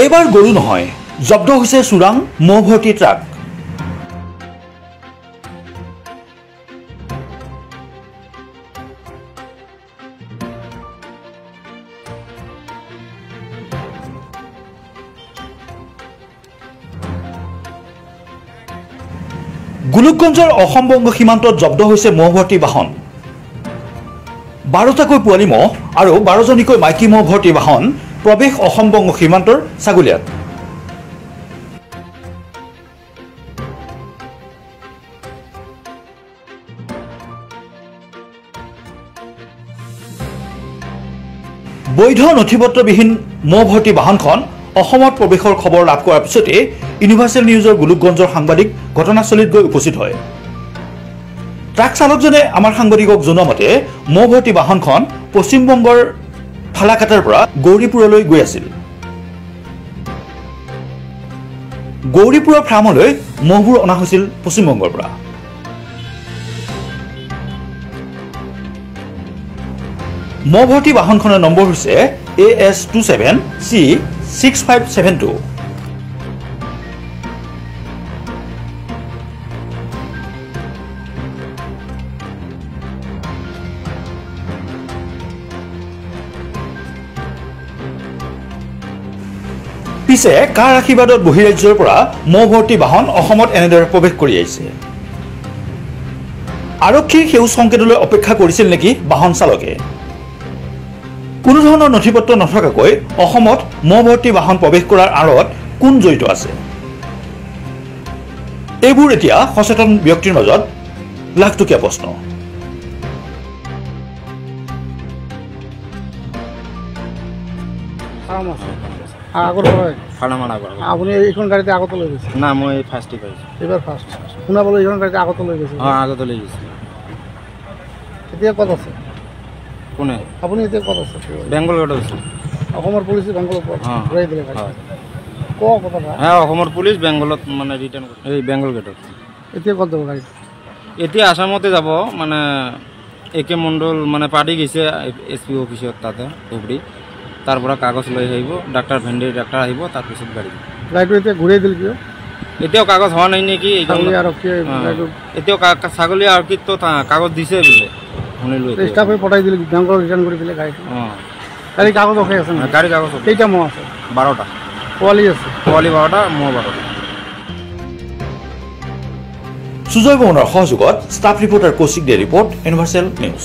এইবাৰ গৰু নহয়, জব্দ হৈছে চোৰাং মহ ভৰ্তি ট্ৰাক। গোলকগঞ্জৰ অসম বংগ সীমান্তত জব্দ হৈছে মহ ভৰ্তি বাহন। 12টাকৈ পোৱালি মহ আৰু 12জনীকৈ মাইকী মহ ভৰ্তি বাহন প্ৰৱেশ অসম বংগ সীমান্তৰ ছাগলীয়াত। বৈধ নথিপত্ৰবিহীন মহ ভৰ্তি বাহনখন অসমত প্ৰৱেশৰ খবৰ লাভ কৰাৰ পিছতে ইউনিভাৰ্চেল নিউজৰ গোলকগঞ্জৰ সাংবাদিক ঘটনাস্থলীত গৈ উপস্থিত হয়। ট্ৰাক চালকজনে আমাৰ সাংবাদিকক জনোৱা মতে মহ ভৰ্তি বাহনখন পশ্চিমবংগৰ ফালাকাটাৰ পৰা গৌৰীপুৰলৈ গৈ আছিল। গৌৰীপুৰৰ ফাৰ্মলৈ মহবোৰ অনা হৈছিল পশ্চিমবংগৰ পৰা। মহ ভৰ্তি বাহনখনৰ নম্বৰ হৈছে AS27C6572। পিছে কাৰ আশীৰ্বাদত বহিৰাজ্যৰ পৰা মহ ভৰ্তি বাহন অসমত এনেদৰে প্ৰৱেশ কৰি আহিছে? আৰক্ষীৰ সেউজ সংকেতলৈ অপেক্ষা কৰিছিল নেকি বাহন চালকে? কোনো ধৰণৰ নথিপত্ৰ নথকাকৈ অসমত মহ ভৰ্তি বাহন প্ৰৱেশ কৰাৰ আঁৰত কোন জড়িত আছে? এইবোৰ এতিয়া সচেতন ব্যক্তিৰ মাজত লাখটকীয়া প্ৰশ্ন। আপুনি এইখন গাড়ীতে আগত লৈ গৈছে? না, মই ফাৰ্ষ্টে পাইছোঁ। এইবাৰ ফাৰ্ষ্ট শুনা পালোঁ এইখন গাড়ীতে আগত লৈ গৈছে? অঁ, আগত লৈ গৈছে। এতিয়া ক'ত আছে? কোনে? আপুনি এতিয়া ক'ত আছে? বেংগল গেটত আছে। অসমৰ পুলিচে বেংগলত ঘূৰাই দিলে গাড়ী। কওক কথা। হ্যাঁ, অসমৰ পুলিচ বেংগলত মানে ৰিটাৰ্ণ কৰিছে, এই বেংগল গেটত। এতিয়া ক'ত যাব গাড়ী? এতিয়া আসামতে যাব, মানে একে মণ্ডল মানে পাৰ্টি গৈছে SP অফিচত, তাতে ধুবুৰী। তাৰ পৰা কাগজ লৈ আহিব, ডাক্তৰ ভেণ্ডিৰ ডাক্তৰ আহিব, তাৰপিছত গাড়ী। গাড়ীটো এতিয়া ঘূৰাই দিল কিয়? এতিয়াও কাগজ হোৱা নাই নেকি? এতিয়াও ছাগলী আৰক্ষীত কাগজ দিছে বোলে, শুনিলোঁ। ষ্টাফে পঠাই দিলে, বেংগল ৰিটাৰ্ণ কৰি দিলে গাড়ীটো। অঁ, গাড়ী কাগজ অকে আছে? গাড়ী কাগজ কেইটা মহ আছে? 12টা। পোৱালি আছে? পোৱালি 12টা, মহ 12টা। সুজয় বৰুৱাৰ সহযোগত ষ্টাফ ৰিপৰ্টাৰ কৌশিক দে ৰিপৰ্ট, ইউনিভাৰ্চেল নিউজ।